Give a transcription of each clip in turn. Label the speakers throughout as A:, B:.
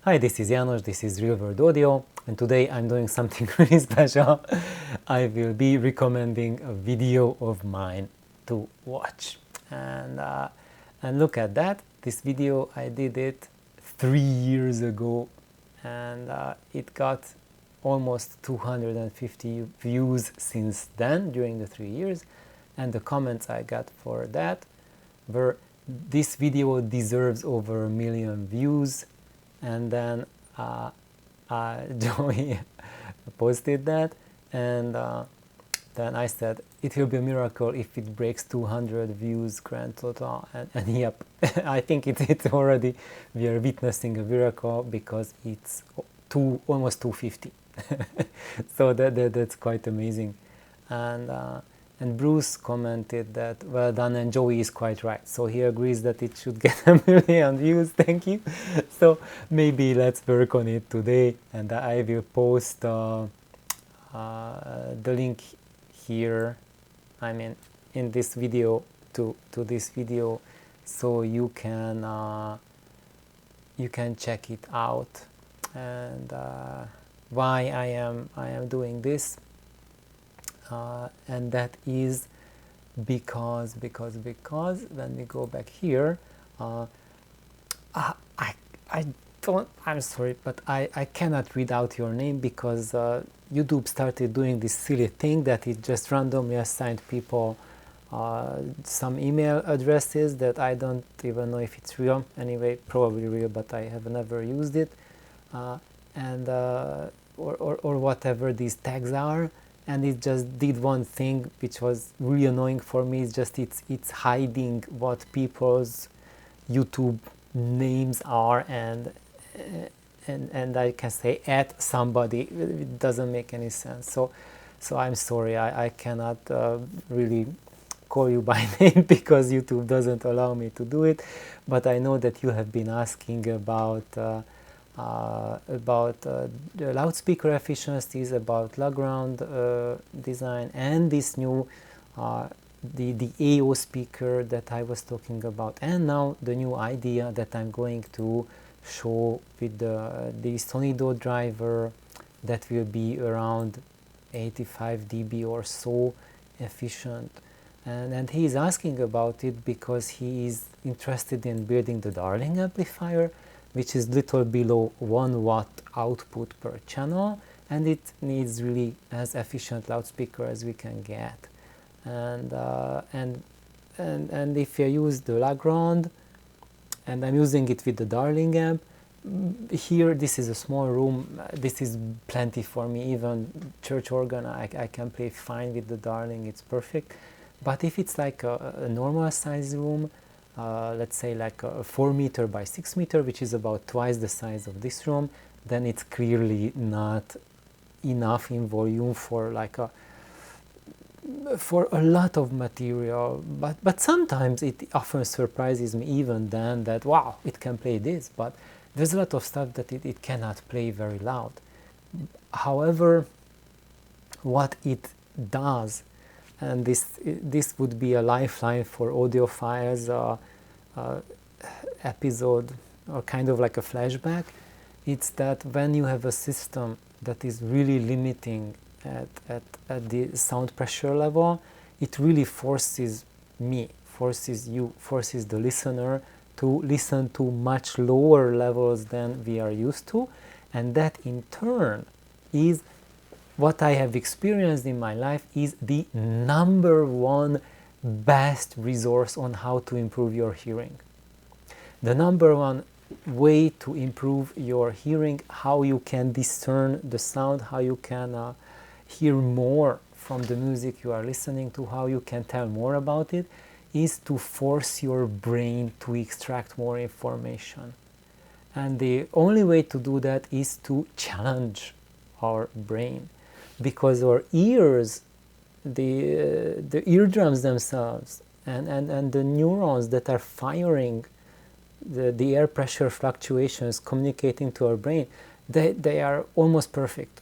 A: Hi, this is János, this is Real World Audio, and today I'm doing something really special. I will be recommending a video of mine to watch. And look at that, this video, I did it 3 years ago, and it got almost 250 views since then, during the 3 years, and the comments I got for that were, this video deserves over 1 million views. And then Joey posted that, and then I said it will be a miracle if it breaks 200 views grand total, and yep, I think it's already, we are witnessing a miracle, because it's almost 250. So that's quite amazing. And Bruce commented that, well done, and Joey is quite right. So he agrees that it should get 1 million views, thank you. So maybe let's work on it today, and I will post the link here, I mean in this video, to this video, so you can check it out. And why I am doing this. And that is because when we go back here, I'm sorry, but I cannot read out your name, because YouTube started doing this silly thing that it just randomly assigned people some email addresses that I don't even know if it's real. Anyway, probably real, but I have never used it, or whatever these tags are. And it just did one thing which was really annoying for me. It's just it's hiding what people's YouTube names are, and I can say at somebody. It doesn't make any sense. So I'm sorry, I cannot really call you by name, because YouTube doesn't allow me to do it. But I know that you have been asking about the loudspeaker efficiencies, about Lagrange design, and this new the AO speaker that I was talking about, and now the new idea that I'm going to show with the Sonido driver that will be around 85 dB or so efficient. And he is asking about it because he is interested in building the Darling amplifier, which is little below 1 watt output per channel, and it needs really as efficient loudspeaker as we can get. And if I use the Lagrange, and I'm using it with the Darling amp, here this is a small room, this is plenty for me. Even church organ I can play fine with the Darling, it's perfect. But if it's like a normal size room, let's say like a 4 meter by 6 meter, which is about twice the size of this room, then it's clearly not enough in volume for a lot of material. But sometimes it often surprises me even then, that wow, it can play this, but there's a lot of stuff that it cannot play very loud. However, what it does, and this would be a lifeline for audiophiles episode, or kind of like a flashback, it's that when you have a system that is really limiting at the sound pressure level, it really forces the listener to listen to much lower levels than we are used to, and that in turn is what I have experienced in my life, is the #1 best resource on how to improve your hearing. The #1 way to improve your hearing, how you can discern the sound, how you can hear more from the music you are listening to, how you can tell more about it, is to force your brain to extract more information. And the only way to do that is to challenge our brain, because our ears, the eardrums themselves, and the neurons that are firing the air pressure fluctuations communicating to our brain, they are almost perfect.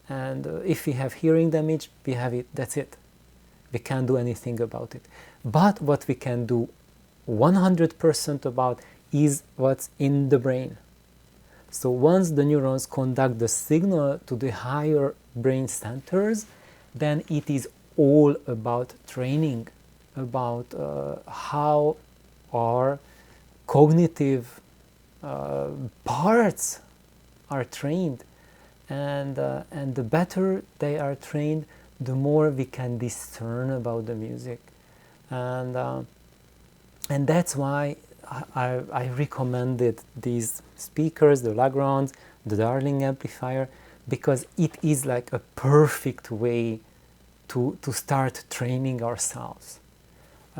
A: And if we have hearing damage, we have it, that's it. We can't do anything about it. But what we can do 100% about is what's in the brain. So once the neurons conduct the signal to the higher brain centers, then it is all about training, about how our cognitive parts are trained, and the better they are trained, the more we can discern about the music, and that's why I recommended these speakers, the Lagrange, the Darling amplifier, because it is like a perfect way to start training ourselves.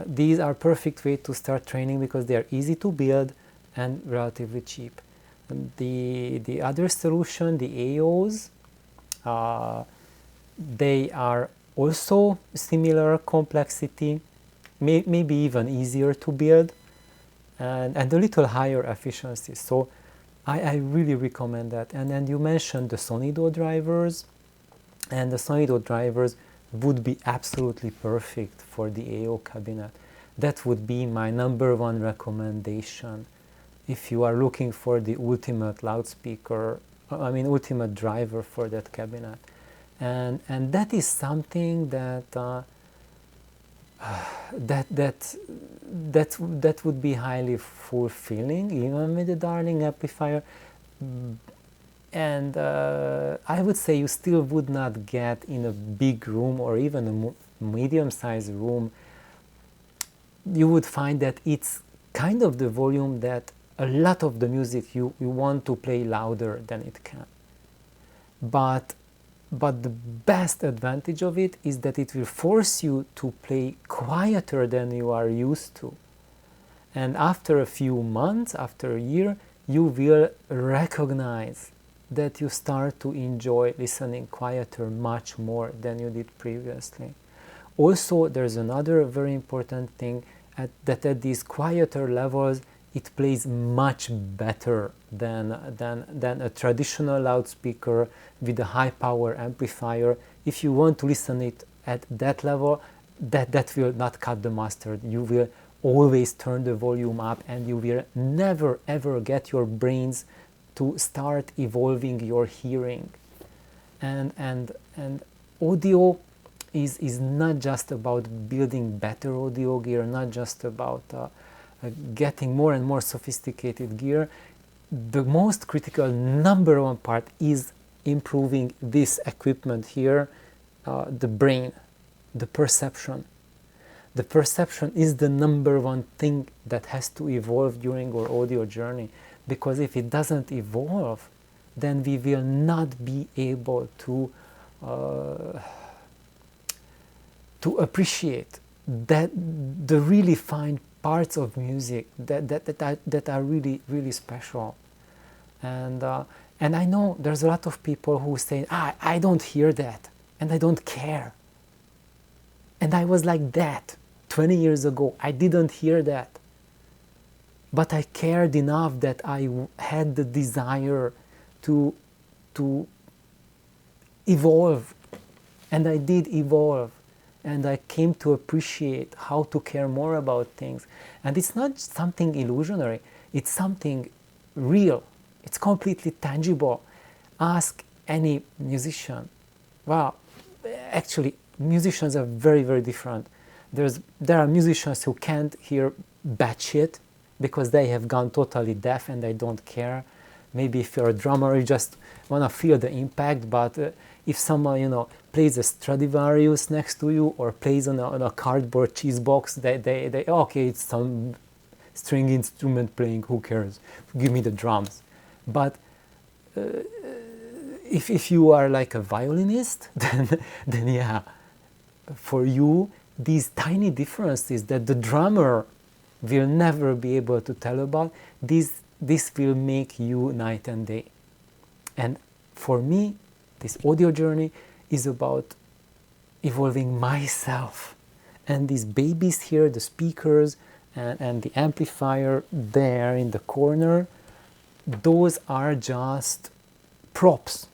A: These are perfect way to start training because they are easy to build and relatively cheap. And the other solution, the AOs, they are also similar complexity, maybe even easier to build, and a little higher efficiency. So I really recommend that. And then you mentioned the Sonido drivers, and the Sonido drivers would be absolutely perfect for the AO cabinet. That would be my #1 recommendation if you are looking for the ultimate loudspeaker, ultimate driver for that cabinet. And that is something that that would be highly fulfilling, even with the Darling amplifier. And I would say you still would not get in a big room or even a medium-sized room. You would find that it's kind of the volume that a lot of the music you want to play louder than it can. But the best advantage of it is that it will force you to play quieter than you are used to. And after a few months, after a year, you will recognize that you start to enjoy listening quieter much more than you did previously. Also, there's another very important thing, that at these quieter levels, it plays much better than a traditional loudspeaker with a high power amplifier. If you want to listen it at that level, that will not cut the mustard. You will always turn the volume up, and you will never ever get your brains to start evolving your hearing. And audio is not just about building better audio gear, not just about getting more and more sophisticated gear. The most critical #1 part is improving this equipment here, the brain, the perception. The perception is the #1 thing that has to evolve during our audio journey, because if it doesn't evolve, then we will not be able to appreciate that the really fine parts of music that are really, really special. And I know there's a lot of people who say, I don't hear that, and I don't care. And I was like that 20 years ago. I didn't hear that. But I cared enough that I had the desire to evolve. And I did evolve. And I came to appreciate how to care more about things. And it's not something illusionary. It's something real. It's completely tangible. Ask any musician. Well, actually, musicians are very, very different. There are musicians who can't hear bad shit because they have gone totally deaf and they don't care. Maybe if you're a drummer, you just want to feel the impact. But if someone, plays a Stradivarius next to you or plays on a cardboard cheese box, they okay, it's some string instrument playing, who cares? Give me the drums. But if you are like a violinist, then yeah, for you, these tiny differences that the drummer will never be able to tell about, this will make you night and day. And for me, this audio journey is about evolving myself. And these babies here, the speakers and the amplifier there in the corner, those are just props.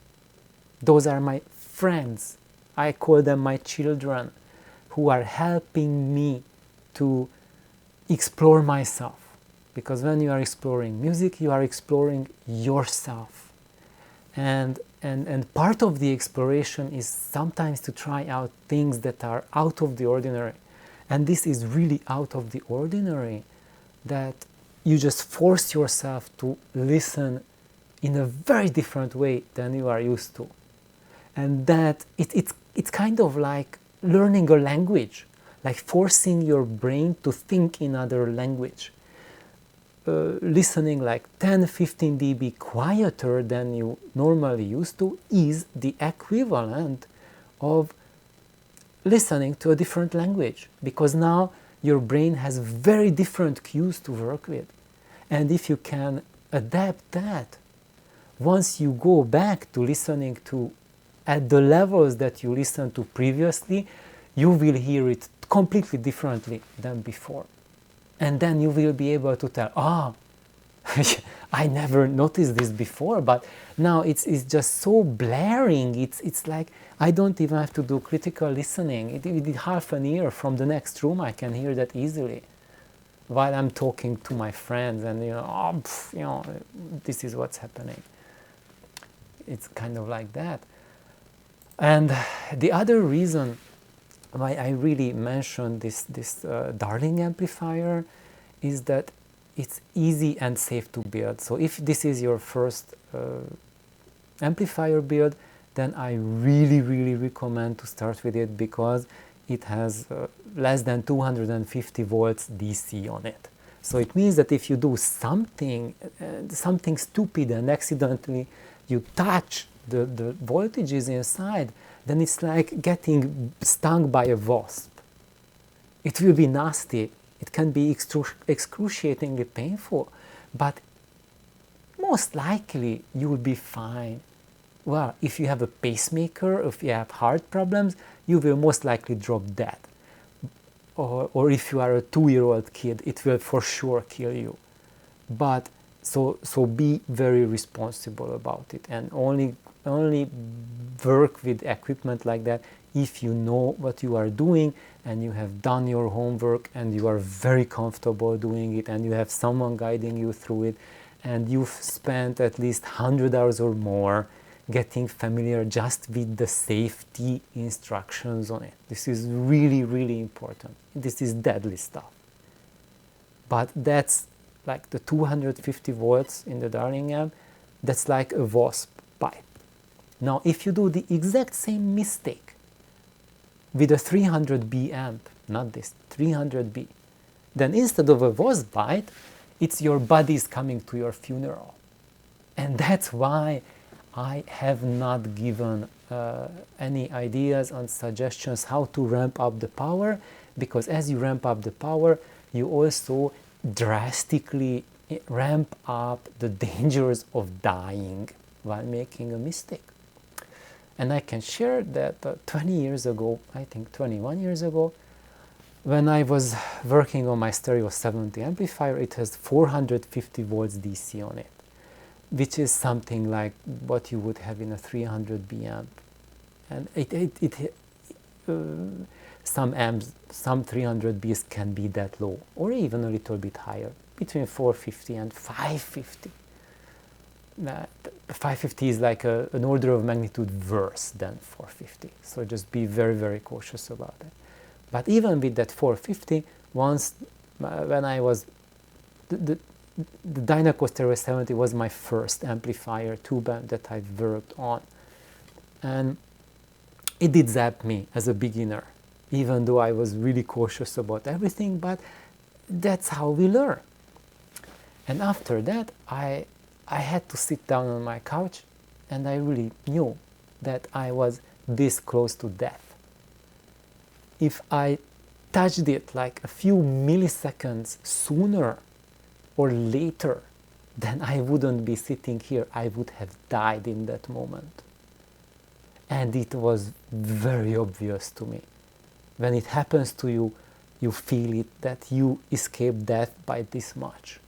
A: Those are my friends. I call them my children, who are helping me to explore myself. Because when you are exploring music, you are exploring yourself. And part of the exploration is sometimes to try out things that are out of the ordinary. And this is really out of the ordinary, that you just force yourself to listen in a very different way than you are used to. And that it's kind of like learning a language, like forcing your brain to think in other language. Listening like 10-15 dB quieter than you normally used to is the equivalent of listening to a different language, because now your brain has very different cues to work with. And if you can adapt that, once you go back to listening to at the levels that you listened to previously, you will hear it completely differently than before. And then you will be able to tell, I never noticed this before, but now it's just so blaring. It's like I don't even have to do critical listening. It half an ear from the next room, I can hear that easily while I'm talking to my friends, and this is what's happening. It's kind of like that. And the other reason why I really mentioned this Darling amplifier is that it's easy and safe to build. So if this is your first amplifier build, then I really, really recommend to start with it, because it has less than 250 volts DC on it. So it means that if you do something stupid and accidentally you touch the voltages inside, then it's like getting stung by a wasp. It will be nasty. It can be excruciatingly painful, but most likely you will be fine. Well, if you have a pacemaker, if you have heart problems, you will most likely drop dead. Or if you are a 2-year-old kid, it will for sure kill you. But so be very responsible about it, and only work with equipment like that if you know what you are doing, and you have done your homework, and you are very comfortable doing it, and you have someone guiding you through it, and you've spent at least 100 hours or more getting familiar just with the safety instructions on it. This is really, really important. This is deadly stuff. But that's like the 250 volts in the Darling amp, that's like a wasp pipe. Now, if you do the exact same mistake with a 300B amp, not this, 300B, then instead of a wasp bite, it's your buddies coming to your funeral. And that's why I have not given any ideas and suggestions how to ramp up the power, because as you ramp up the power, you also drastically ramp up the dangers of dying while making a mistake. And I can share that 20 years ago, I think 21 years ago, when I was working on my Stereo 70 amplifier, it has 450 volts DC on it, which is something like what you would have in a 300B amp. And some amps, some 300Bs can be that low, or even a little bit higher, between 450 and 550. 550 is like an order of magnitude worse than 450, so just be very, very cautious about it. But even with that 450, once when I was the Dynaco Stereo 70 was my first amplifier tube amp that I worked on, and it did zap me as a beginner, even though I was really cautious about everything. But that's how we learn. And after that, I had to sit down on my couch, and I really knew that I was this close to death. If I touched it like a few milliseconds sooner or later, then I wouldn't be sitting here. I would have died in that moment. And it was very obvious to me. When it happens to you, you feel it, that you escape death by this much.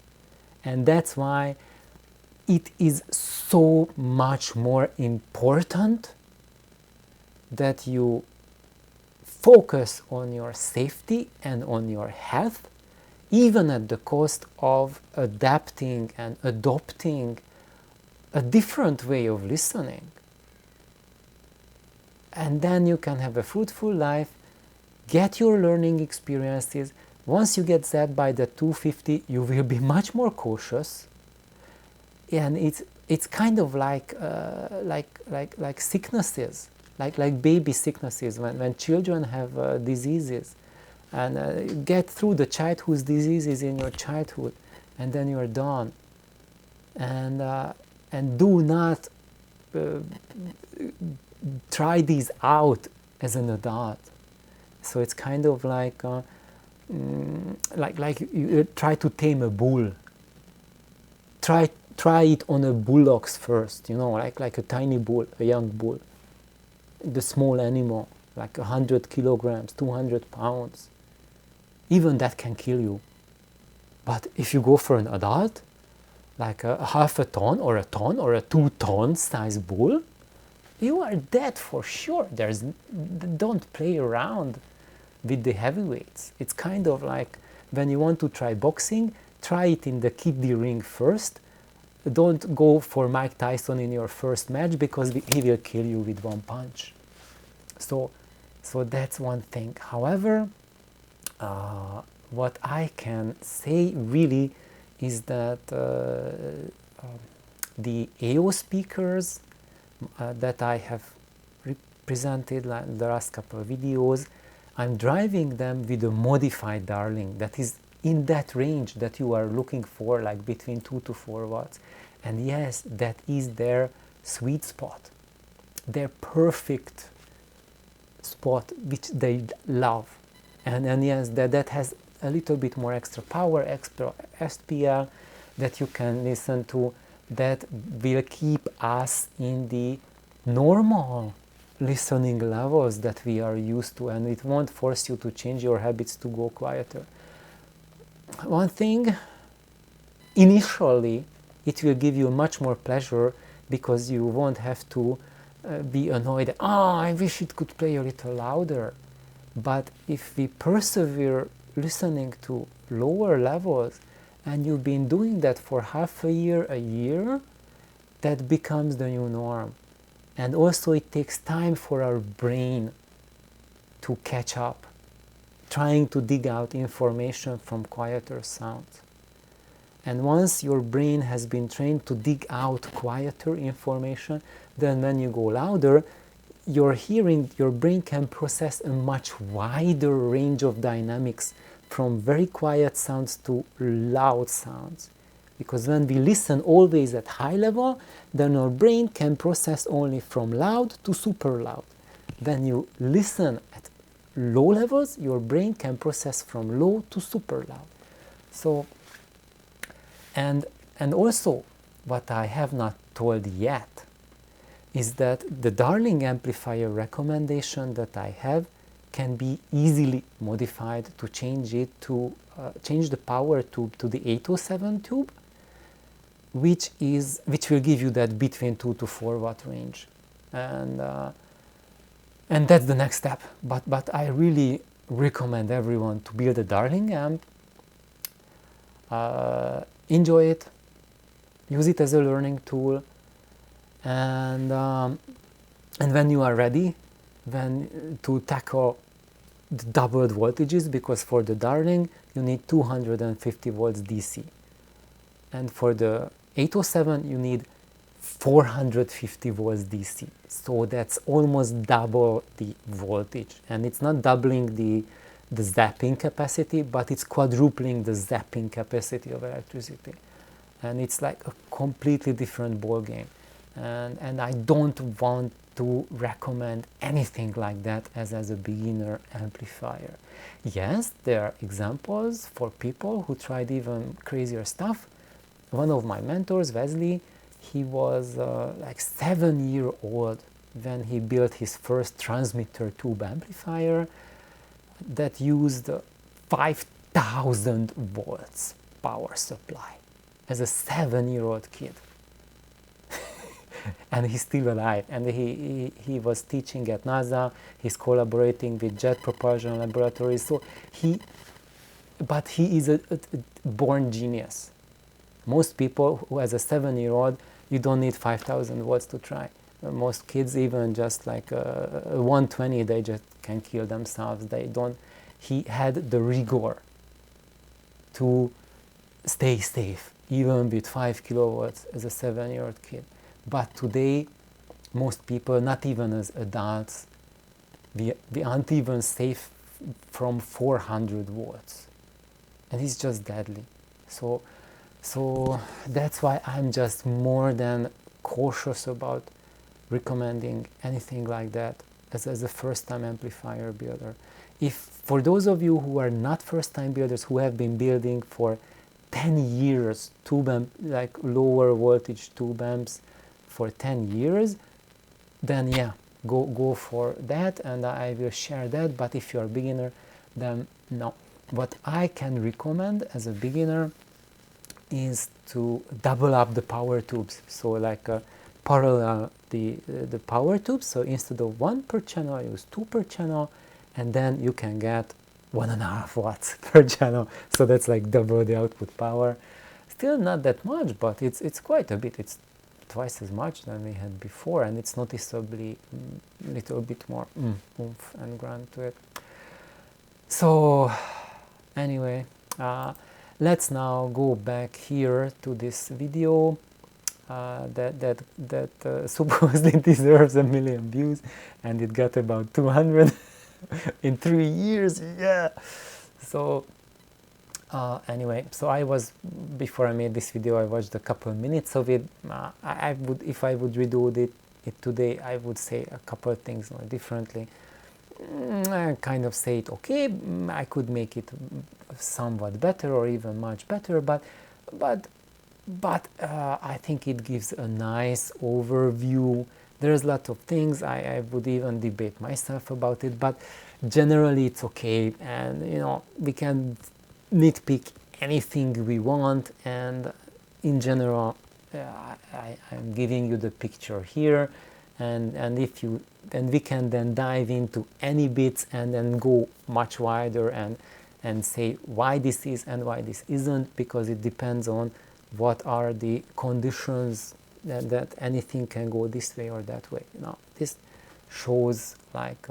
A: And that's why it is so much more important that you focus on your safety and on your health even at the cost of adapting and adopting a different way of listening. And then you can have a fruitful life, get your learning experiences. Once you get that by the 250, you will be much more cautious. And it's kind of like sicknesses, like baby sicknesses, when children have diseases. And get through the childhood diseases in your childhood, and then you're done. And do not try these out as an adult. So it's kind of like you try to tame a bull. Try it on a bullocks first, like a tiny bull, a young bull, the small animal, like 100 kilograms, 200 pounds. Even that can kill you. But if you go for an adult, like a half a ton or a 2-ton size bull, you are dead for sure. Don't play around with the heavyweights. It's kind of like when you want to try boxing, try it in the kiddie ring first. Don't go for Mike Tyson in your first match, because he will kill you with one punch. So that's one thing. However, what I can say really is that the AO speakers that I have presented in the last couple of videos, I'm driving them with a modified Darling that is in that range that you are looking for, like between 2 to 4 watts. And yes, that is their sweet spot, their perfect spot, which they love. And yes, that has a little bit more extra power, extra SPL that you can listen to, that will keep us in the normal listening levels that we are used to, and it won't force you to change your habits to go quieter. One thing, initially, it will give you much more pleasure, because you won't have to be annoyed, I wish it could play a little louder. But if we persevere listening to lower levels, and you've been doing that for half a year, that becomes the new norm. And also it takes time for our brain to catch up, trying to dig out information from quieter sounds. And once your brain has been trained to dig out quieter information, then when you go louder, your brain can process a much wider range of dynamics, from very quiet sounds to loud sounds. Because when we listen always at high level, then our brain can process only from loud to super loud. When you listen at low levels, your brain can process from low to super loud. So, and also, what I have not told yet is that the Darling amplifier recommendation that I have can be easily modified to change it to change the power tube to the 807 tube, which will give you that between 2 to 4 watt range, and that's the next step. But I really recommend everyone to build a Darling amp. Enjoy it, use it as a learning tool, and when you are ready, to tackle the doubled voltages, because for the Darling you need 250 volts DC, and for the 807 you need 450 volts DC. So that's almost double the voltage, and it's not doubling the zapping capacity, but it's quadrupling the zapping capacity of electricity, and it's like a completely different ball game. And I don't want to recommend anything like that as a beginner amplifier. Yes, there are examples for people who tried even crazier stuff. One of my mentors, Wesley, he was like 7-year-old when he built his first transmitter tube amplifier that used 5,000 volts power supply as a 7-year-old kid. And he's still alive, and he was teaching at NASA. He's collaborating with Jet Propulsion Laboratories. So but he is a born genius. Most people who has a 7-year-old, you don't need 5,000 watts to try. Most kids, even just like 120, they just can kill themselves. They don't. He had the rigor to stay safe, even with 5 kilowatts as a 7-year-old kid. But today, most people, not even as adults, we aren't even safe from 400 watts. And it's just deadly. So that's why I'm just more than cautious about recommending anything like that as a first-time amplifier builder. If for those of you who are not first-time builders, who have been building for 10 years tube amp, like lower voltage tube amps for 10 years, then yeah, go for that, and I will share that. But if you're a beginner, then no. What I can recommend as a beginner is to double up the power tubes. So like parallel the power tubes. So instead of 1 per channel, use 2 per channel, and then you can get 1.5 watts per channel. So that's like double the output power. Still not that much, but it's quite a bit. It's twice as much than we had before, and it's noticeably a little bit more oomph and grunt to it. So anyway, let's now go back here to this video that supposedly deserves 1 million views, and it got about 200 in 3 years. Yeah. So anyway, so I was, before I made this video, I watched a couple minutes of it. I would, if I would redo it today, I would say a couple of things more differently. I kind of say it okay, I could make it somewhat better or even much better, but I think it gives a nice overview. There's a lot of things I would even debate myself about it, but generally it's okay, and you know, we can nitpick anything we want, and in general I'm giving you the picture here, and if you, and we can then dive into any bits and then go much wider and say why this is and why this isn't, because it depends on what are the conditions that anything can go this way or that way. Now this shows like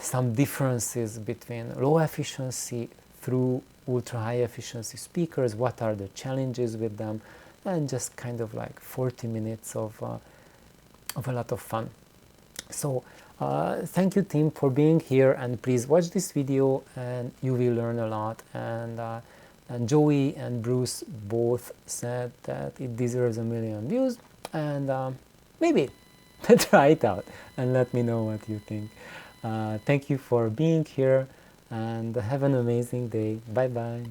A: some differences between low efficiency through ultra high efficiency speakers, what are the challenges with them, and just kind of like 40 minutes of a lot of fun. So thank you, team, for being here, and please watch this video and you will learn a lot. And Joey and Bruce both said that it deserves 1 million views, and maybe try it out and let me know what you think. Thank you for being here, and have an amazing day. Bye bye.